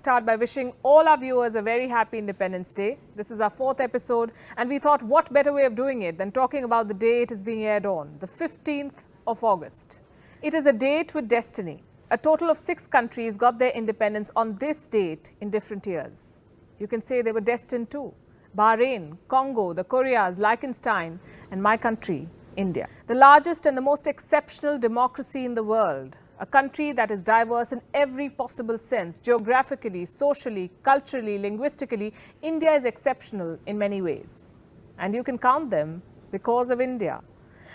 start by wishing all our viewers a very happy Independence Day. This is our 4th episode, and we thought what better way of doing it than talking about the day it is being aired on, the 15th of August. It is a date with destiny. A total of 6 countries got their independence on this date in different years. You can say they were destined too. Bahrain, Congo, the Koreas, Liechtenstein, and my country, India. The largest and the most exceptional democracy in the world. A country that is diverse in every possible sense, geographically, socially, culturally, linguistically. India is exceptional in many ways. And you can count them because of India.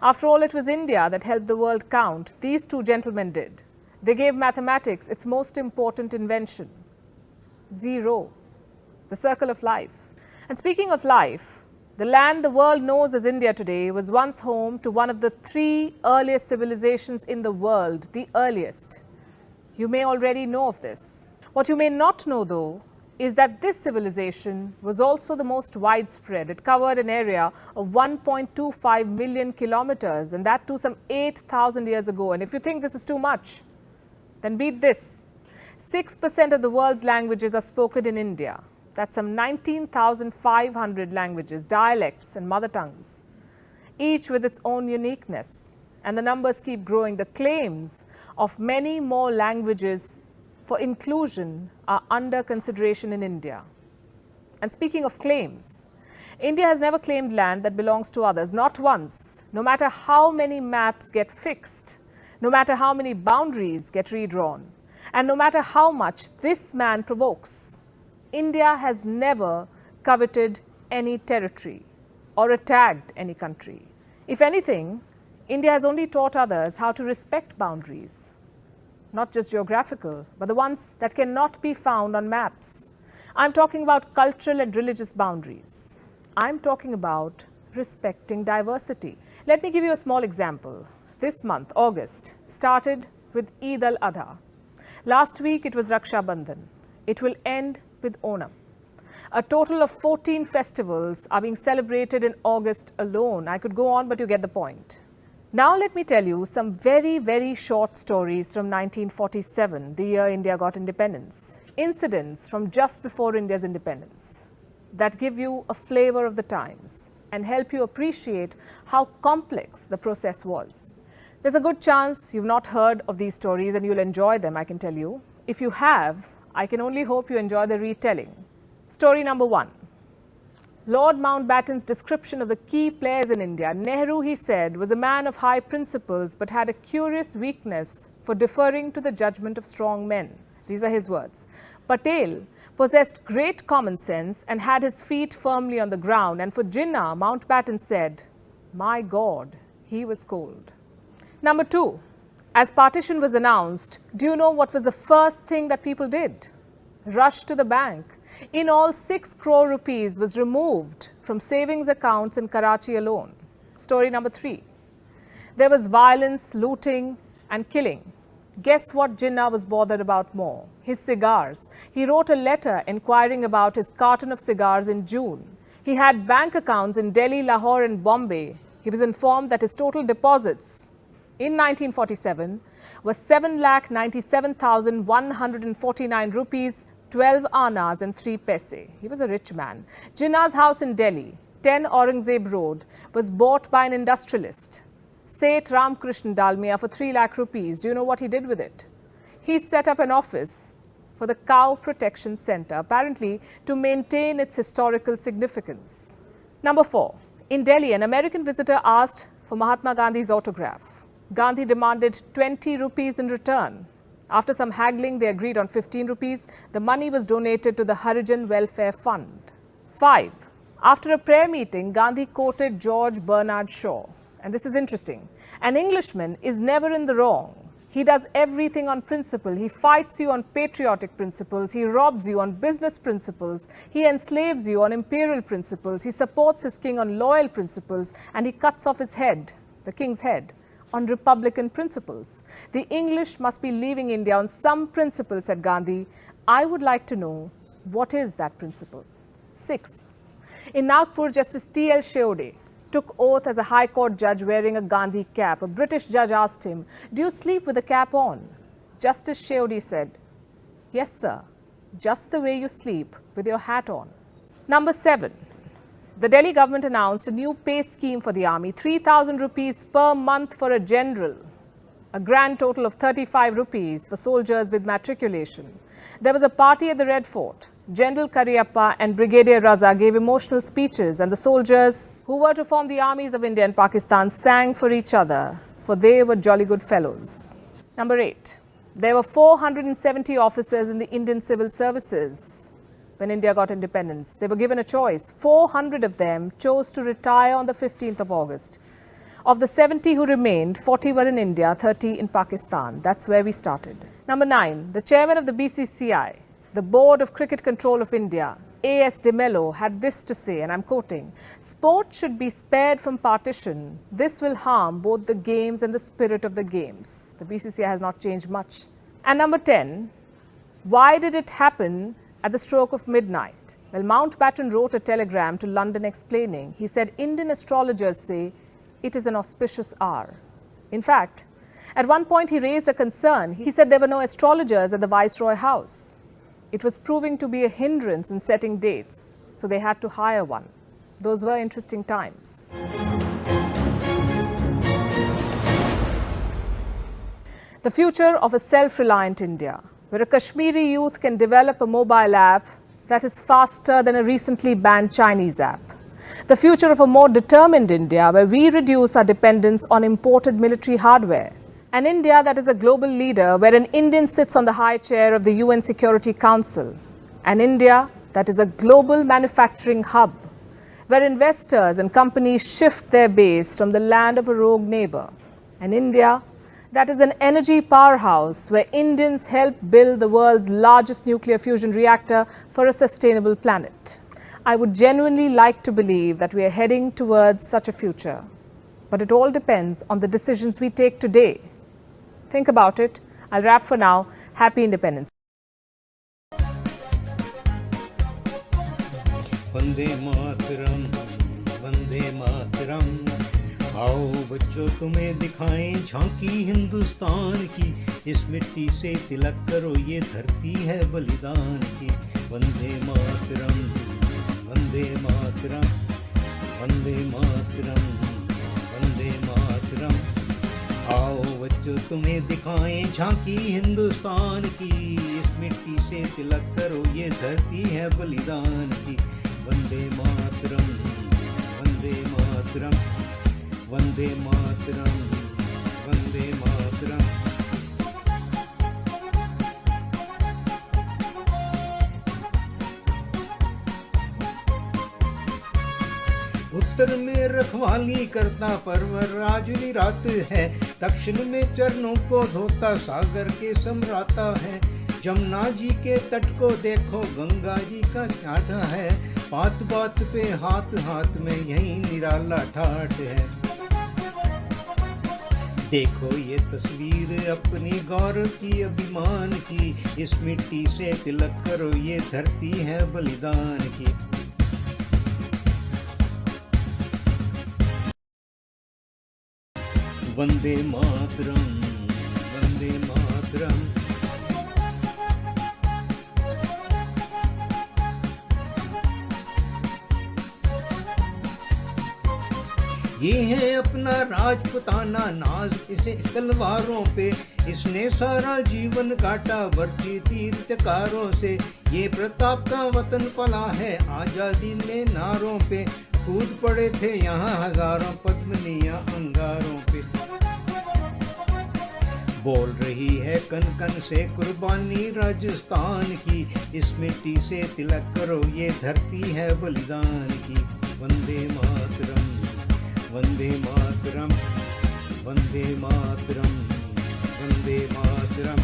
After all, it was India that helped the world count. These 2 gentlemen did. They gave mathematics its most important invention. Zero. The circle of life. And speaking of life, the land the world knows as India today was once home to one of the 3 earliest civilizations in the world, the earliest. You may already know of this. What you may not know, though, is that this civilization was also the most widespread. It covered an area of 1.25 million kilometers, and that too some 8,000 years ago. And if you think this is too much, then beat this. 6% of the world's languages are spoken in India. That's some 19,500 languages, dialects and mother tongues, each with its own uniqueness. And the numbers keep growing. The claims of many more languages for inclusion are under consideration in India. And speaking of claims, India has never claimed land that belongs to others, not once. No matter how many maps get fixed, no matter how many boundaries get redrawn, and no matter how much this man provokes, India has never coveted any territory or attacked any country. If anything, India has only taught others how to respect boundaries, not just geographical, but the ones that cannot be found on maps. I'm talking about cultural and religious boundaries. I'm talking about respecting diversity. Let me give you a small example. This month, August, started with Eid al-Adha. Last week, it was Raksha Bandhan. It will end with Onam. A total of 14 festivals are being celebrated in August alone. I could go on, but you get the point. Now let me tell you some very, very short stories from 1947, the year India got independence. Incidents from just before India's independence that give you a flavor of the times and help you appreciate how complex the process was. There's a good chance you've not heard of these stories and you'll enjoy them, I can tell you. If you have, I can only hope you enjoy the retelling. Story number 1. Lord Mountbatten's description of the key players in India. Nehru, he said, was a man of high principles but had a curious weakness for deferring to the judgment of strong men. These are his words. Patel possessed great common sense and had his feet firmly on the ground. And for Jinnah, Mountbatten said, my God, he was cold. Number 2. As partition was announced, do you know what was the first thing that people did? Rush to the bank. In all, 6 crore rupees was removed from savings accounts in Karachi alone. Story number 3. There was violence, looting and killing. Guess what Jinnah was bothered about more? His cigars. He wrote a letter inquiring about his carton of cigars in June. He had bank accounts in Delhi, Lahore and Bombay. He was informed that his total deposits in 1947 was 7,97,149 rupees, 12 annas and 3 paise. He was a rich man. Jinnah's house in Delhi, 10 Aurangzeb Road, was bought by an industrialist, Seth Ramkrishnan Dalmia, for 3 lakh rupees. Do you know what he did with it? He set up an office for the Cow Protection Center, apparently to maintain its historical significance. Number 4. In Delhi, an American visitor asked for Mahatma Gandhi's autograph. Gandhi demanded 20 rupees in return. After some haggling, they agreed on 15 rupees. The money was donated to the Harijan Welfare Fund. 5. After a prayer meeting, Gandhi quoted George Bernard Shaw. And this is interesting. An Englishman is never in the wrong. He does everything on principle. He fights you on patriotic principles. He robs you on business principles. He enslaves you on imperial principles. He supports his king on loyal principles. And he cuts off his head, the king's head, on republican principles. The English must be leaving India on some principle, said Gandhi. I would like to know, what is that principle? 6. In Nagpur, Justice T.L. Sheode took oath as a High Court judge wearing a Gandhi cap. A British judge asked him, do you sleep with the cap on? Justice Sheode said, yes, sir, just the way you sleep with your hat on. Number 7. The Delhi government announced a new pay scheme for the army, 3,000 rupees per month for a general, a grand total of 35 rupees for soldiers with matriculation. There was a party at the Red Fort. General Cariappa and Brigadier Raza gave emotional speeches, and the soldiers who were to form the armies of India and Pakistan sang for each other, for they were jolly good fellows. Number 8. There were 470 officers in the Indian civil services when India got independence. They were given a choice. 400 of them chose to retire on the 15th of August. Of the 70 who remained, 40 were in India, 30 in Pakistan. That's where we started. Number 9. The chairman of the BCCI, the Board of Cricket Control of India, A.S. De Mello, had this to say, and I'm quoting, "Sport should be spared from partition. This will harm both the games and the spirit of the games." The BCCI has not changed much. And number 10, why did it happen at the stroke of midnight? Well, Mountbatten wrote a telegram to London explaining. He said, "Indian astrologers say it is an auspicious hour." In fact, at one point he raised a concern. He said there were no astrologers at the Viceroy House. It was proving to be a hindrance in setting dates, so they had to hire one. Those were interesting times. The future of a self-reliant India, where a Kashmiri youth can develop a mobile app that is faster than a recently banned Chinese app. The future of a more determined India, where we reduce our dependence on imported military hardware. An India that is a global leader, where an Indian sits on the high chair of the UN Security Council. An India that is a global manufacturing hub, where investors and companies shift their base from the land of a rogue neighbor. An India that is an energy powerhouse, where Indians help build the world's largest nuclear fusion reactor for a sustainable planet. I would genuinely like to believe that we are heading towards such a future. But it all depends on the decisions we take today. Think about it. I'll wrap for now. Happy Independence. Vande Mataram, Vande Mataram. आओ बच्चों तुम्हें दिखाएं झांकी हिंदुस्तान की। इस मिट्टी से तिलक करो, ये धरती है बलिदान की। वंदे मातरम, वंदे मातरम, वंदे मातरम, वंदे मातरम। आओ बच्चों तुम्हें दिखाएं झांकी हिंदुस्तान की। इस मिट्टी से तिलक करो, ये धरती है बलिदान की। वंदे मातरम, वंदे मातरम, वंदे मातरम, वंदे मातरम। उत्तर में रखवाली करता परवर आज निरात है। दक्षिण में चरणों को धोता सागर के सम्राता है। जमुना जी के तट को देखो, गंगा जी का ठाठ है। बात बात पे हाथ हाथ में यही निराला ठाठ है। देखो ये तस्वीर अपनी गौरव की, अभिमान की। इस मिट्टी से तिलक करो, ये धरती है बलिदान की। वंदे मातरम, वंदे मातरम। ये है अपना राजपुताना नाज, इसे तलवारों पे इसने सारा जीवन काटा, वर्ची तीर्थकारों से। ये प्रताप का वतन पला है, आजादी ने नारों पे। कूद पड़े थे यहाँ हजारों पद्मनियां अंगारों पे। बोल रही है कन कन से कुर्बानी राजस्थान की। इस मिट्टी से तिलक करो, ये धरती है बलिदान की। वंदे मातरम, वंदे मातरम, वंदे मातरम, वंदे मातरम।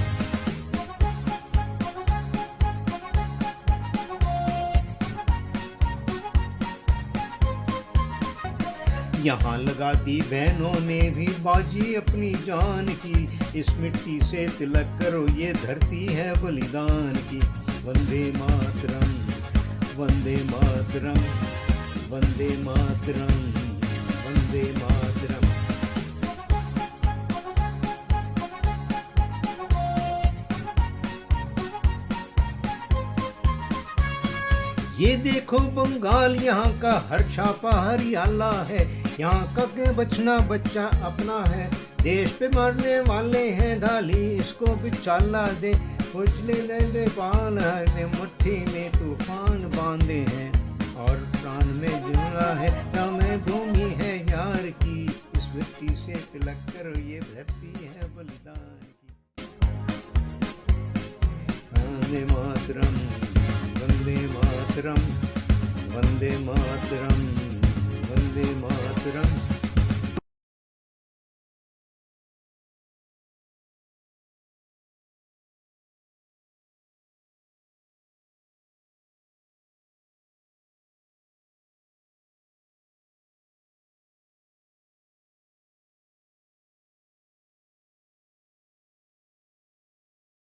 यहाँ लगा दी बहनों ने भी बाजी अपनी जान की। इस मिट्टी से तिलक करो, ये धरती है बलिदान की। वंदे मातरम, वंदे मातरम, वंदे मातरम, वंदे मातरम। ये देखो बंगाल, यहाँ का हर छापा हरियाला है, यहाँ का के बचना बच्चा अपना है, देश पे मारने वाले हैं धाली, इसको भी चाला दे, उछले ले पान है, मुट्ठी में तूफान बांधे हैं, और प्राण में जुड़ा है, में भूमि है यार की, इस व्यक्ति से तिलक करो, ये धरती है बलिदान की। वंदे मातरम, वंदे मातरम, वंदे मातरम, वंदे मातरम।